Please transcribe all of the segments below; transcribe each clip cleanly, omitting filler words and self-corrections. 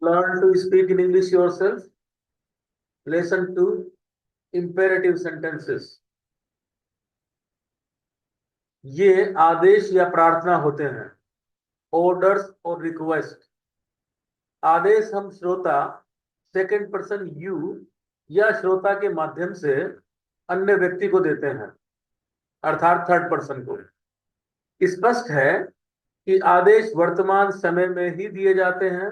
Learn to speak in English yourself. Listen to imperative sentences. ये आदेश या प्रार्थना होते हैं, ऑर्डर्स और रिक्वेस्ट। आदेश हम श्रोता सेकंड पर्सन यू या श्रोता के माध्यम से अन्य व्यक्ति को देते हैं, अर्थात थर्ड पर्सन को। स्पष्ट है कि आदेश वर्तमान समय में ही दिए जाते हैं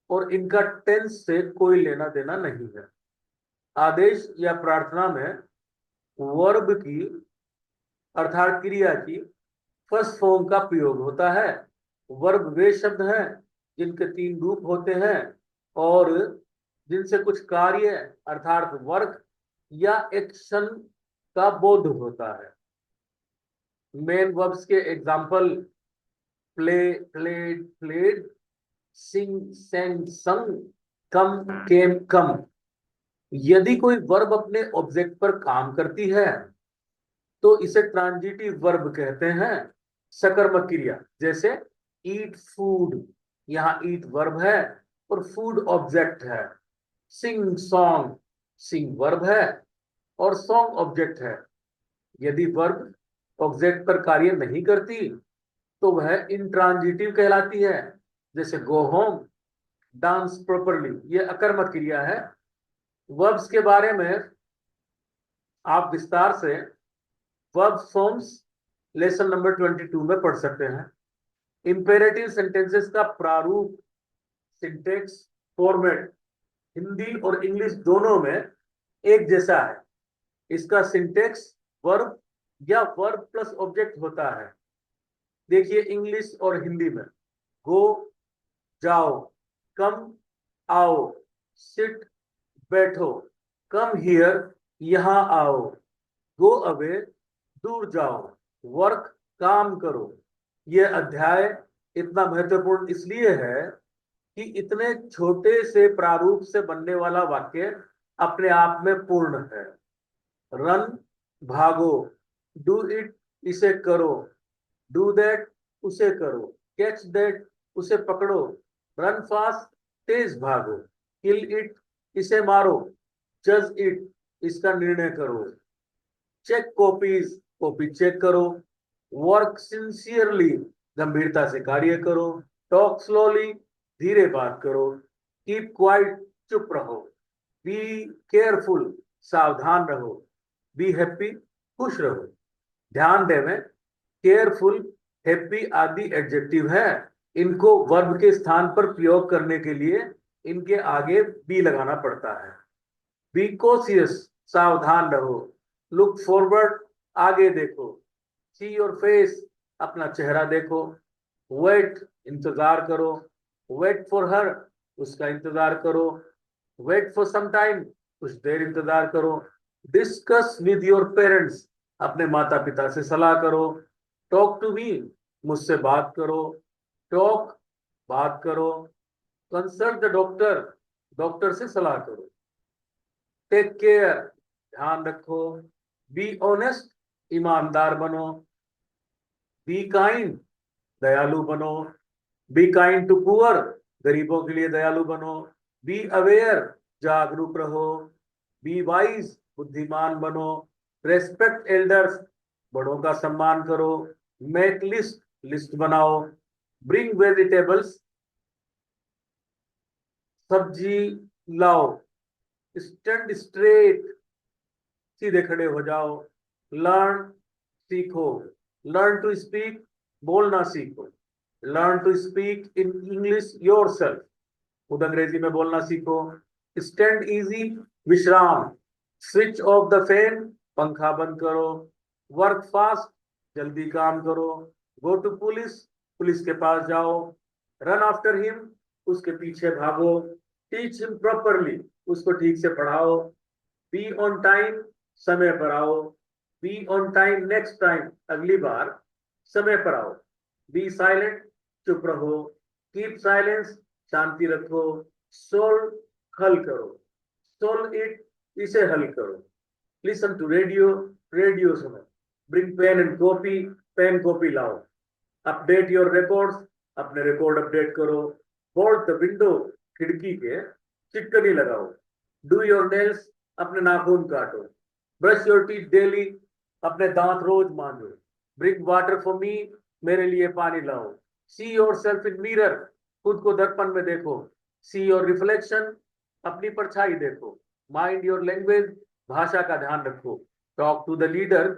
और इनका टेंस से कोई लेना देना नहीं है। आदेश या प्रार्थना में वर्ब की अर्थात क्रिया की फर्स्ट फॉर्म का प्रयोग होता है। वर्ब वे शब्द हैं जिनके तीन रूप होते हैं और जिनसे कुछ कार्य अर्थात वर्क या एक्शन का बोध होता है। मेन वर्ब्स के एग्जाम्पल प्ले, प्लेड, प्लेड, सिंग, सेंग, संग, कम, केम, कम। यदि कोई वर्ब अपने ऑब्जेक्ट पर काम करती है तो इसे ट्रांजिटिव वर्ब कहते हैं, सकर्मक क्रिया। जैसे ईट फूड, यहाँ ईट वर्ब है और फूड ऑब्जेक्ट है। सिंग सॉन्ग, सिंग वर्ब है और सॉन्ग ऑब्जेक्ट है। यदि वर्ब ऑब्जेक्ट पर कार्य नहीं करती तो वह इंट्रांजिटिव कहलाती है। जैसे गो होम, डांस प्रॉपरली, ये अकर्मक क्रिया है। वर्ब्स के बारे में आप विस्तार से वर्ब फॉर्म्स लेसन नंबर 22 में पढ़ सकते हैं। इंपेरेटिव सेंटेंसेस का प्रारूप, सिंटेक्स, फॉर्मेट हिंदी और इंग्लिश दोनों में एक जैसा है। इसका सिंटेक्स वर्ब या वर्ब प्लस ऑब्जेक्ट होता है। देखिए इंग्लिश और हिंदी में गो जाओ, कम आओ, सिट बैठो, कम हियर यहां आओ, गो अवे दूर जाओ, वर्क काम करो। यह अध्याय इतना महत्वपूर्ण इसलिए है कि इतने छोटे से प्रारूप से बनने वाला वाक्य अपने आप में पूर्ण है। रन भागो, डू इट इसे करो, डू दैट उसे करो, कैच दैट उसे पकड़ो, रन फास्ट तेज भागो, किल इट इसे मारो, जज इट इसका निर्णय करो, चेक कॉपीज कॉपी चेक करो, वर्क सिंसियरली गंभीरता से कार्य करो, टॉक स्लोली धीरे बात करो, कीप क्वाइट चुप रहो, बी केयरफुल सावधान रहो, बी हैप्पी खुश रहो। ध्यान देवें, केयरफुल, हैप्पी आदि एडजेक्टिव है। इनको वर्ब के स्थान पर प्रयोग करने के लिए इनके आगे बी लगाना पड़ता है। बी कॉशियस सावधान रहो, लुक फॉरवर्ड आगे देखो, सी योर फेस अपना चेहरा देखो, वेट इंतजार करो, वेट फॉर हर उसका इंतजार करो, वेट फॉर सम टाइम कुछ देर इंतजार करो, डिस्कस विद योर पेरेंट्स अपने माता पिता से सलाह करो, टॉक टू मी मुझसे बात करो, टॉक बात करो, कंसल्ट द डॉक्टर डॉक्टर से सलाह करो, टेक केयर ध्यान रखो, बी ऑनेस्ट ईमानदार बनो, बी काइंड दयालु बनो, बी काइंड टू पुअर गरीबों के लिए दयालु बनो, बी अवेयर जागरूक रहो, बी वाइज बुद्धिमान बनो, रेस्पेक्ट एल्डर्स बड़ों का सम्मान करो, मेक लिस्ट लिस्ट बनाओ, ब्रिंग वेजिटेबल्स सब्जी लाओ, स्टैंड स्ट्रेट सीधे खड़े हो जाओ, लर्न सीखो, लर्न टू स्पीक बोलना सीखो, learn to speak in English yourself खुद अंग्रेजी में बोलना सीखो, स्टैंड इजी विश्राम, स्विच ऑफ द फैन पंखा बंद करो, वर्क फास्ट जल्दी काम करो, गो टू पुलिस पुलिस के पास जाओ, रन आफ्टर हिम उसके पीछे भागो, टीच हिम प्रॉपरली उसको ठीक से पढ़ाओ, बी ऑन टाइम समय पर आओ, be on time next time अगली बार समय पर आओ, बी साइलेंट चुप रहो, कीप साइलेंस शांति रखो, सोल्व हल करो, सोल्व इट इसे हल करो, लिसन टू रेडियो रेडियो सुनो, bring pen and copy pen copy लाओ, अपडेट योर रिकॉर्ड्स अपने रिकॉर्ड अपडेट करो, बोल्ट द विंडो खिड़की के चिटकनी लगाओ। डू योर नेल्स, अपने नाखून काटो। ब्रश योर टीथ डेली, अपने दांत रोज मांजो। ब्रिंग वाटर फॉर मी, मेरे लिए पानी लाओ। See your self in mirror, खुद को दर्पण में देखो। सी योर रिफ्लेक्शन, अपनी परछाई देखो। माइंड योर लैंग्वेज, भाषा का ध्यान रखो। टॉक टू द लीडर,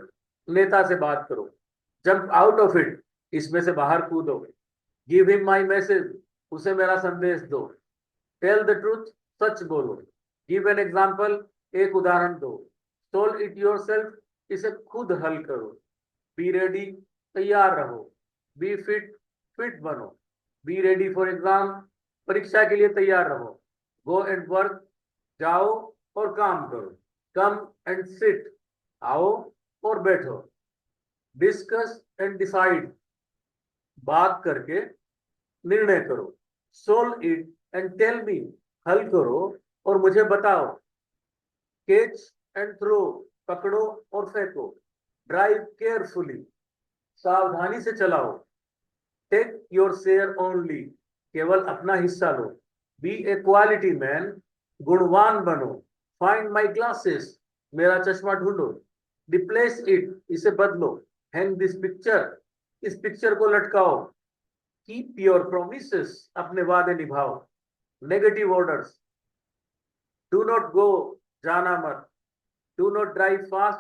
नेता से बात करो। जंप आउट ऑफ इट, इसमें से बाहर कूदो। गिव हिम माई मैसेज, उसे मेरा संदेश दो। टेल द ट्रूथ, सच बोलो। गिव एन एग्जाम्पल, एक उदाहरण दो। सोल्व इट योर सेल्फ, इसे खुद हल करो। बी रेडी, तैयार रहो। बी फिट, फिट बनो। बी रेडी फॉर एग्जाम, परीक्षा के लिए तैयार रहो। गो एंड वर्क, जाओ और काम करो। कम एंड सिट, आओ और बैठो। डिस्कस एंड डिसाइड, बात करके निर्णय करो। Solve it and tell me, हल करो और मुझे बताओ। कैच एंड थ्रो, पकड़ो और फेंको। ड्राइव केयरफुली, सावधानी से चलाओ। टेक योर शेयर ओनली, केवल अपना हिस्सा लो। बी ए क्वालिटी मैन, गुणवान बनो। फाइंड माई ग्लासेस, मेरा चश्मा ढूंढो। रिप्लेस इट, इसे बदलो। हैंग दिस पिक्चर, इस पिक्चर को लटकाओ। कीप योर प्रोमिसेस, अपने वादे निभाओ। Negative orders, do not go, जाना मत। डू नॉट ड्राइव फास्ट,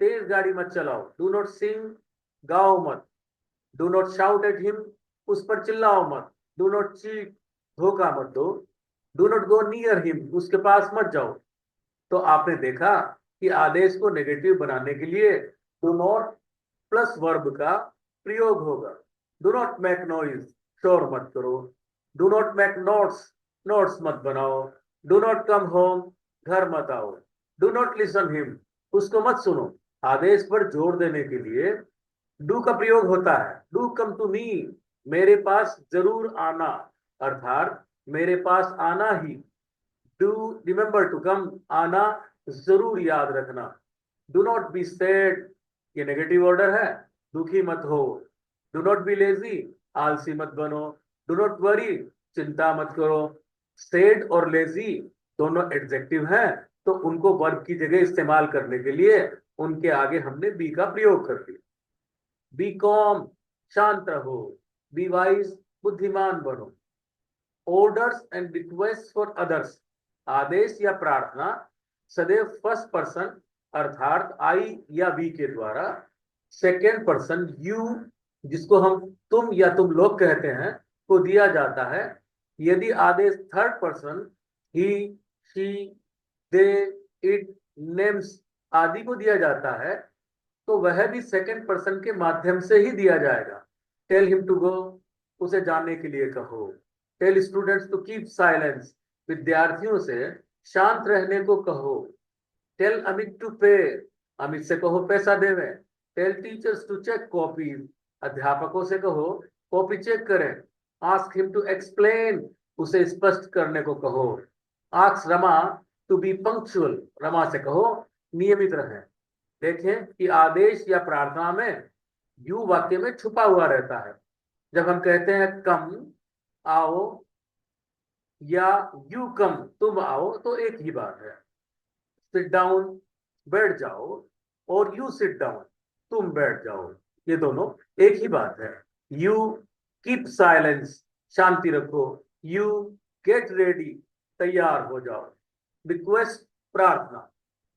तेज गाड़ी मत चलाओ। डू नॉट सिंग, गाओ मत। Do not shout at him, उस पर चिल्लाओ मत। डू नॉट चीट, धोखा मत दो। Do not go near him, उसके पास मत जाओ। तो आपने देखा कि आदेश को नेगेटिव बनाने के लिए डू नॉट प्लस वर्ब का प्रयोग होगा। डू नॉट मेक नॉइज, शोर मत करो। Do not make notes, notes मत बनाओ। डू नॉट कम होम, घर मत आओ। डू नॉट लिसन हिम, उसको मत सुनो। आदेश पर जोर देने के लिए डू का प्रयोग होता है। डू कम टू मी, मेरे पास जरूर आना, अर्थात मेरे पास आना ही। डू रिमेंबर टू कम, आना जरूर याद रखना। डू नॉट बी सैड, ये नेगेटिव ऑर्डर है, दुखी मत हो। डू नॉट बी लेजी, आलसी मत बनो। डू नॉट वरी, चिंता मत करो। सैड और लेजी दोनों एडजेक्टिव हैं, तो उनको वर्ब की जगह इस्तेमाल करने के लिए उनके आगे हमने बी का प्रयोग कर दिया। बी कॉम, शांत रहो। बी वाइज, बुद्धिमान बनो। Orders and request for others, आदेश या प्रार्थना सदैव फर्स्ट पर्सन अर्थात आई या वी के द्वारा, सेकेंड पर्सन यू, जिसको हम तुम या तुम लोग कहते हैं, को दिया जाता है। यदि आदेश third person he, she, they, it, names आदि को दिया जाता है, तो वह भी सेकेंड पर्सन के माध्यम से ही दिया जाएगा। टेल हिम टू गो, उसे जाने के लिए कहो। Tell students to keep silence, विद्यार्थियों से शांत रहने को कहो। टेल अमित टू पे, अमित से कहो पैसा देवे। Tell teachers to check copies, अध्यापकों से कहो कॉपी चेक करें। आस्क हिम टू एक्सप्लेन, उसे स्पष्ट करने को कहो। Ask Rama to be punctual, Rama से कहो नियमित रहें। देखें कि आदेश या प्रार्थना में यू वाक्य में छुपा हुआ रहता है। जब हम कहते हैं कम, आओ, या यू कम, तुम आओ, तो एक ही बात है। सिट डाउन, बैठ जाओ, और यू सिट डाउन, तुम बैठ जाओ, ये दोनों एक ही बात है। यू कीप साइलेंस, शांति रखो। यू गेट रेडी, तैयार हो जाओ। रिक्वेस्ट, प्रार्थना।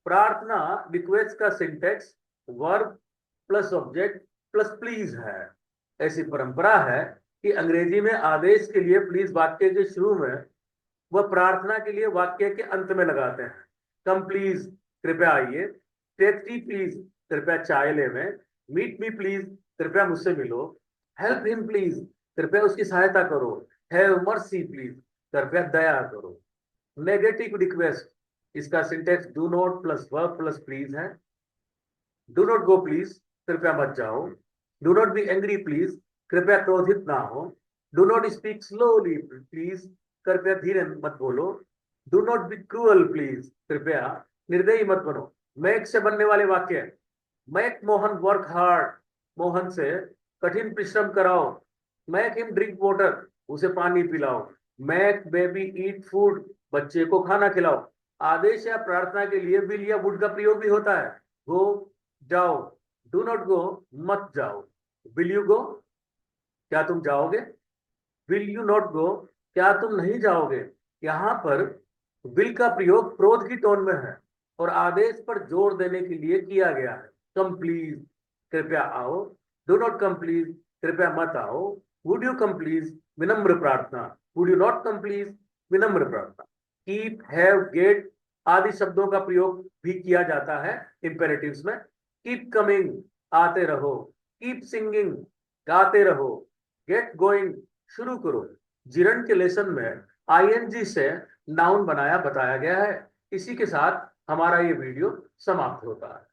प्रार्थना रिक्वेस्ट का syntax verb plus object plus please है। ऐसी परंपरा है कि अंग्रेजी में आदेश के लिए प्लीज वाक्य के शुरू में, वह प्रार्थना के लिए वाक्य के अंत में लगाते हैं। कम प्लीज, कृपया आइए। टेक टी प्लीज, कृपया चाय लेवें। मीट मी प्लीज, कृपया मुझसे मिलो। हेल्प हिम प्लीज, कृपया उसकी सहायता करो। हैव मर्सी प्लीज, कृपया दया करो। नेगेटिव रिक्वेस्ट, इसका syntax do not plus verb plus please है। डू नॉट गो प्लीज, कृपया मत जाओ। Do not be angry please, कृपया क्रोधित ना हो। Do not speak slowly please, कृपया धीरे मत बोलो। Do not be cruel please, कृपया निर्दयी मत बनो। मेक से बनने वाले वाक्य, make Mohan work hard, Mohan से कठिन परिश्रम कराओ। मेक हिम ड्रिंक वाटर, उसे पानी पिलाओ। मेक बेबी ईट फूड, बच्चे को खाना खिलाओ। आदेश या प्रार्थना के लिए विल या वुड का प्रयोग भी होता है। गो, जाओ। डू नॉट गो, मत जाओ। विल यू गो, क्या तुम जाओगे। विल यू नॉट गो, क्या तुम नहीं जाओगे। यहाँ पर विल का प्रयोग क्रोध की टोन में है और आदेश पर जोर देने के लिए किया गया है। कम प्लीज, कृपया आओ। डू नॉट कम प्लीज, कृपया मत आओ। वुड यू कम प्लीज, विनम्र प्रार्थना। Would you not come please, विनम्र प्रार्थना। कीप, हैव, गेट आदि शब्दों का प्रयोग भी किया जाता है इंपेरेटिव्स में। कीप कमिंग, आते रहो। कीप सिंगिंग, गाते रहो। गेट गोइंग, शुरू करो। जिरन के लेसन में आईएनजी से नाउन बनाया बताया गया है। इसी के साथ हमारा ये वीडियो समाप्त होता है।